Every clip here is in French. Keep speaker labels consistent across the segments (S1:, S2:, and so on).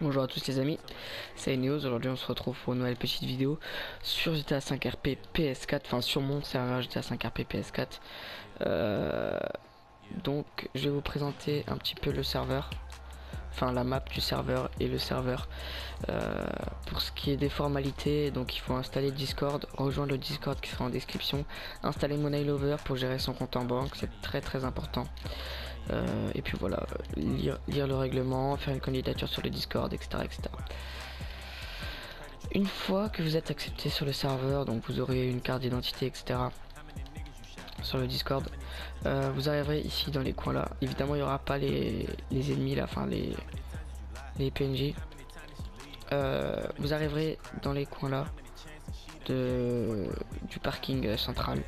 S1: Bonjour à tous les amis, c'est Eneos. Aujourd'hui on se retrouve pour une nouvelle petite vidéo sur GTA 5 RP PS4, enfin sur mon serveur GTA 5 RP PS4. Donc je vais vous présenter un petit peu le serveur, enfin la map du serveur et le serveur. Pour ce qui est des formalités, donc il faut installer Discord, rejoindre le Discord qui sera en description, installer Moneylover pour gérer son compte en banque, c'est très important. Et puis voilà, lire le règlement, faire une candidature sur le Discord, etc. Une fois que vous êtes accepté sur le serveur, donc vous aurez une carte d'identité, etc. sur le Discord, vous arriverez ici dans les coins là. Évidemment, il n'y aura pas les ennemis là, enfin les PNJ. Vous arriverez dans les coins là du parking central.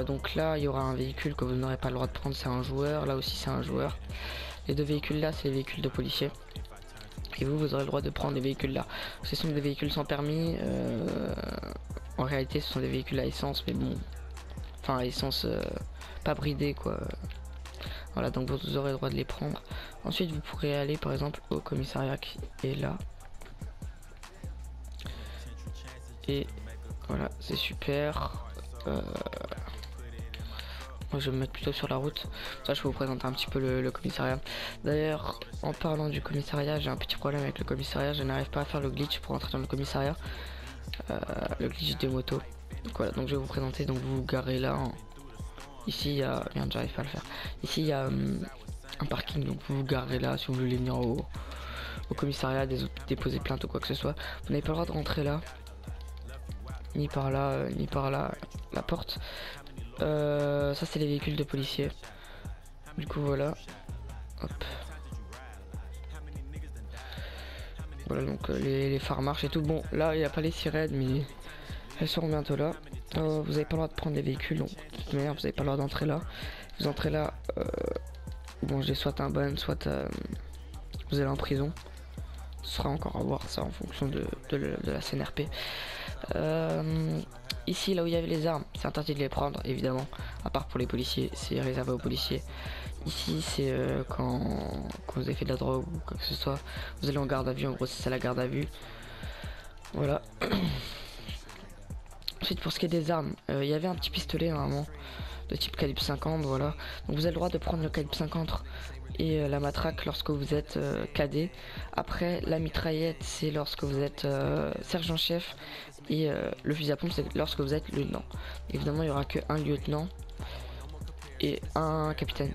S1: Donc là il y aura un véhicule que vous n'aurez pas le droit de prendre, c'est un joueur. Là aussi c'est un joueur. Les deux véhicules là c'est les véhicules de policiers. Et vous aurez le droit de prendre des véhicules là. Ce sont des véhicules sans permis. En réalité ce sont des véhicules à essence, mais bon, enfin à essence pas bridé quoi. Voilà, donc vous aurez le droit de les prendre. Ensuite vous pourrez aller par exemple au commissariat qui est là. Et voilà, c'est super. Moi je vais me mettre plutôt sur la route. Ça je vais vous présenter un petit peu le commissariat. D'ailleurs en parlant du commissariat, j'ai un petit problème avec le commissariat. Je n'arrive pas à faire le glitch pour entrer dans le commissariat. Le glitch des motos. Donc voilà, donc je vais vous présenter. Donc vous vous garez là. Ici il y a... Merde, j'arrive pas à le faire. Ici il y a un parking. Donc vous vous garez là si vous voulez venir au commissariat, déposer plainte ou quoi que ce soit. Vous n'avez pas le droit de rentrer là. Ni par là, ni par là, la porte. Ça c'est les véhicules de policiers. Du coup voilà. Hop. Voilà donc les phares marchent et tout. Bon là il n'y a pas les sirènes mais elles seront bientôt là. Vous n'avez pas le droit de prendre des véhicules, donc de toute manière vous n'avez pas le droit d'entrer là. Vous entrez là, bon j'ai soit un ban, soit vous allez en prison. Ce sera encore à voir ça en fonction de la CNRP. Ici là où il y avait les armes, c'est interdit de les prendre évidemment, à part pour les policiers, c'est réservé aux policiers. Ici c'est quand vous avez fait de la drogue ou quoi que ce soit, vous allez en garde à vue, en gros c'est ça la garde à vue. Voilà. Ensuite pour ce qui est des armes, il y avait un petit pistolet normalement de type calibre 50, voilà. Donc vous avez le droit de prendre le calibre 50 et la matraque lorsque vous êtes cadet. Après la mitraillette c'est lorsque vous êtes sergent-chef et le fusil à pompe c'est lorsque vous êtes lieutenant. Évidemment il n'y aura qu'un lieutenant et un capitaine.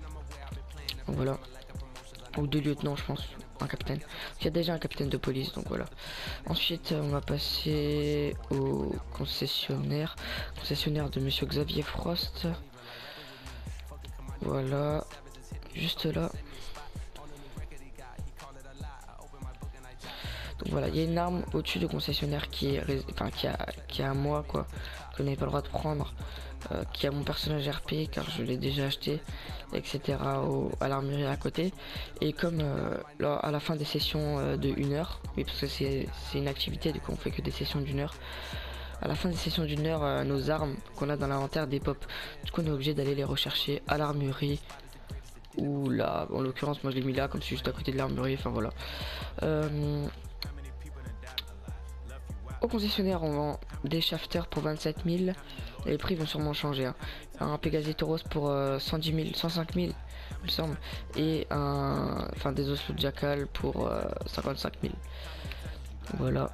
S1: Donc voilà. Ou deux lieutenants je pense, un capitaine. Il y a déjà un capitaine de police donc voilà. Ensuite on va passer au concessionnaire. Concessionnaire de monsieur Xavier Frost. Voilà. Juste là. Donc voilà, il y a une arme au-dessus du concessionnaire qui est, enfin, qui a à moi quoi, que je n'avais pas le droit de prendre, qui a mon personnage RP car je l'ai déjà acheté, etc. à l'armurerie à côté. Et comme là, à la fin des sessions de 1 heure, oui parce que c'est une activité, du coup on fait que des sessions d'1 heure. À la fin des sessions d'1 heure, nos armes qu'on a dans l'inventaire dépop. Du coup on est obligé d'aller les rechercher à l'armurerie. Ou là, en l'occurrence moi je l'ai mis là comme c'est juste à côté de l'armurerie, enfin voilà. Au concessionnaire on vend des shafters pour 27 000. Les prix vont sûrement changer hein. Un Pegasus Tauros pour 110 000, 105 000 il me semble. Et enfin des osselets de jackal pour 55 000. Voilà.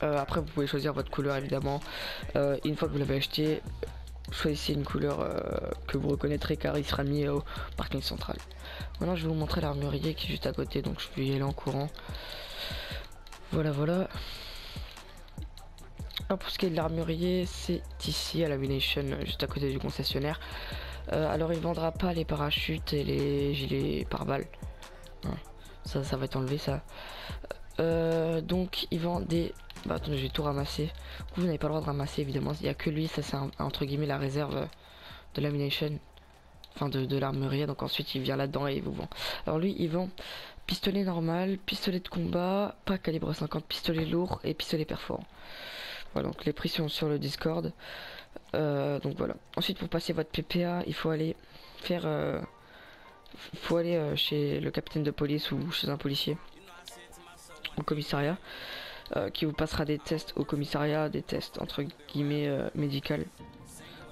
S1: Après vous pouvez choisir votre couleur évidemment. Une fois que vous l'avez acheté, choisissez une couleur que vous reconnaîtrez car il sera mis au parking central. Maintenant je vais vous montrer l'armurier qui est juste à côté, donc je vais y aller en courant. Voilà. Alors pour ce qui est de l'armurier, c'est ici à la Mination, juste à côté du concessionnaire. Alors il vendra pas les parachutes et les gilets pare-balles. Hein, ça va être enlevé ça. Donc il vend des... Bah attendez, je vais tout ramasser. Vous n'avez pas le droit de ramasser évidemment, il n'y a que lui, ça c'est entre guillemets la réserve de la Mination. Enfin de l'armurier, donc ensuite il vient là-dedans et il vous vend. Alors lui il vend pistolet normal, pistolet de combat, pas calibre 50, pistolet lourd et pistolet perforant. Voilà, donc les prix sont sur le Discord. Donc voilà. Ensuite pour passer votre PPA, il faut aller faire faut aller chez le capitaine de police ou chez un policier au commissariat qui vous passera des tests au commissariat, des tests entre guillemets médicaux.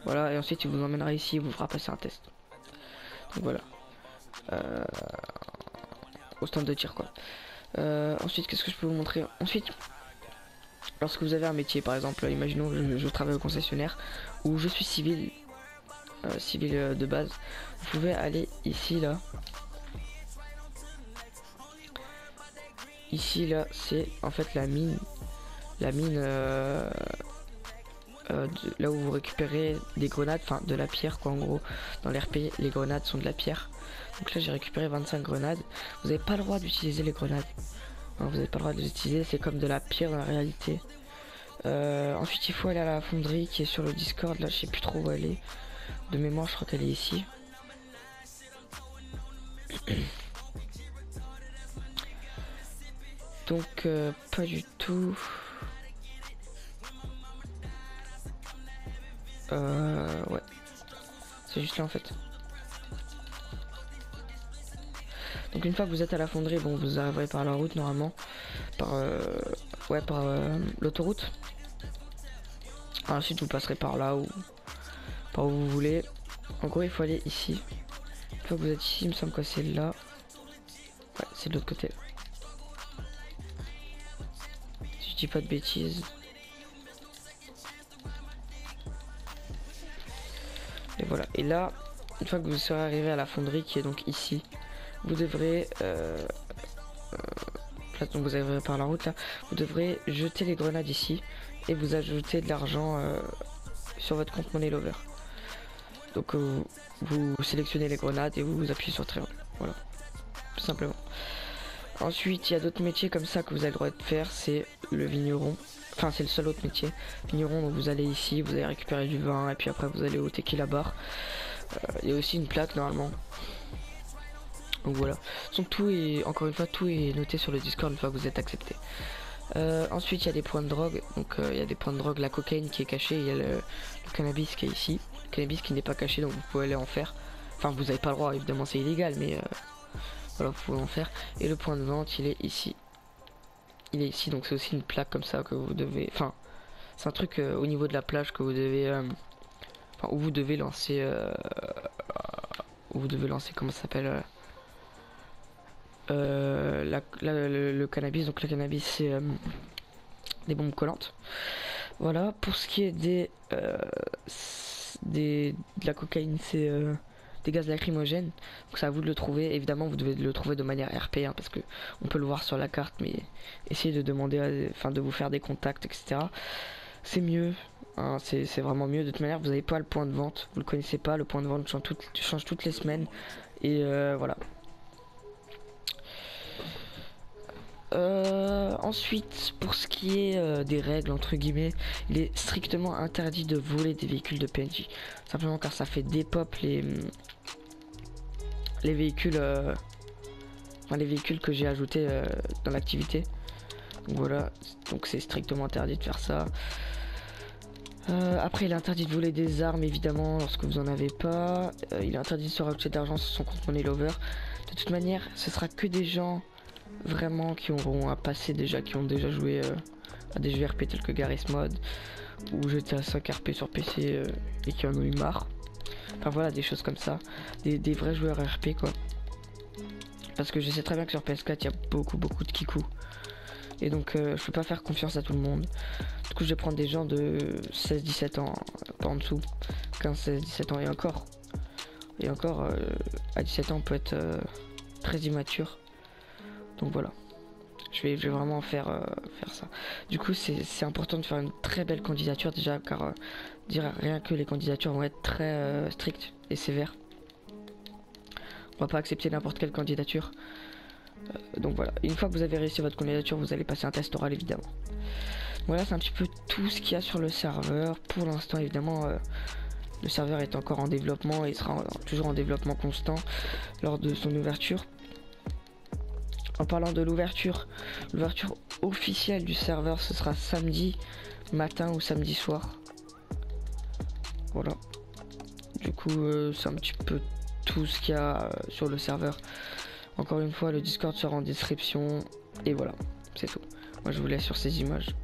S1: Voilà, et ensuite il vous emmènera ici, il vous fera passer un test. Donc voilà. Au stand de tir quoi. Ensuite, qu'est-ce que je peux vous montrer? Ensuite, lorsque vous avez un métier, par exemple, imaginons je travaille au concessionnaire ou je suis civil, de base, vous pouvez aller ici là. Ici là, c'est en fait la mine, là où vous récupérez des grenades, enfin de la pierre quoi en gros. Dans l'RP, les grenades sont de la pierre. Donc là j'ai récupéré 25 grenades. Vous n'avez pas le droit d'utiliser les grenades. Non, vous n'avez pas le droit de les utiliser, c'est comme de la pierre dans la réalité. Ensuite il faut aller à la fonderie qui est sur le Discord, là je sais plus trop où elle est. De mémoire je crois qu'elle est ici. Donc pas du tout. Ouais. C'est juste là en fait. Donc une fois que vous êtes à la fonderie, bon vous arriverez par la route normalement. Par l'autoroute. Ensuite vous passerez par là ou par où vous voulez. En gros il faut aller ici. Une fois que vous êtes ici, il me semble que c'est là. Ouais, c'est de l'autre côté. Si je dis pas de bêtises. Et voilà. Et là, une fois que vous serez arrivé à la fonderie qui est donc ici, vous devrez donc vous arriverez par la route là, vous devrez jeter les grenades ici et vous ajouter de l'argent sur votre compte Money Lover. Donc vous sélectionnez les grenades et vous appuyez sur triangle. Voilà, tout simplement. Ensuite, il y a d'autres métiers comme ça que vous avez le droit de faire, c'est le vigneron. Enfin, c'est le seul autre métier. Vigneron, donc vous allez ici, vous allez récupérer du vin et puis après vous allez au tequila bar. Il y a aussi une plaque normalement. Donc voilà. Donc tout est, encore une fois, tout est noté sur le Discord une fois que vous êtes accepté. Ensuite, il y a des points de drogue. Donc il y a des points de drogue, la cocaïne qui est cachée, il y a le cannabis qui est ici. Le cannabis qui n'est pas caché, donc vous pouvez aller en faire. Enfin, vous n'avez pas le droit, évidemment, c'est illégal, mais voilà, vous pouvez en faire. Et le point de vente, il est ici. Il est ici, donc c'est aussi une plaque comme ça que vous devez... Enfin, c'est un truc au niveau de la plage que vous devez... Enfin, où vous devez lancer... où vous devez lancer, comment ça s'appelle le cannabis. Donc le cannabis, c'est des bombes collantes. Voilà, pour ce qui est de la cocaïne, c'est... des gaz lacrymogènes, donc c'est à vous de le trouver. Évidemment vous devez le trouver de manière RP parce que on peut le voir sur la carte, mais essayez de demander de vous faire des contacts, etc. C'est mieux, hein, c'est vraiment mieux. De toute manière vous n'avez pas le point de vente, vous le connaissez pas, le point de vente change toutes les semaines et voilà. Ensuite, pour ce qui est des règles entre guillemets, il est strictement interdit de voler des véhicules de PNJ, simplement car ça fait dépop les véhicules, les véhicules que j'ai ajoutés dans l'activité. Donc voilà, donc c'est strictement interdit de faire ça. Après, il est interdit de voler des armes évidemment lorsque vous en avez pas. Il est interdit de se rajouter d'argent sur son compte Money Lover. De toute manière, ce sera que des gens vraiment qui auront à passer déjà, qui ont déjà joué à des jeux RP tels que Garry's Mod ou GTA 5 RP sur PC et qui en ont eu marre. Enfin voilà, des choses comme ça, des vrais joueurs RP quoi. Parce que je sais très bien que sur PS4 il y a beaucoup de kikou. Et donc je peux pas faire confiance à tout le monde. Du coup je vais prendre des gens de 16-17 ans, pas en dessous, 15-16-17 ans et encore. Et encore à 17 ans on peut être très immature. Donc voilà, je vais vraiment faire ça. Du coup c'est important de faire une très belle candidature déjà, car rien que les candidatures vont être très strictes et sévères. On va pas accepter n'importe quelle candidature. Donc voilà, une fois que vous avez réussi votre candidature, vous allez passer un test oral évidemment. Voilà, c'est un petit peu tout ce qu'il y a sur le serveur. Pour l'instant évidemment le serveur est encore en développement et sera toujours en développement constant lors de son ouverture. En parlant de l'ouverture officielle du serveur, ce sera samedi matin ou samedi soir. Voilà. Du coup, c'est un petit peu tout ce qu'il y a sur le serveur. Encore une fois, le Discord sera en description. Et voilà, c'est tout. Moi je vous laisse sur ces images.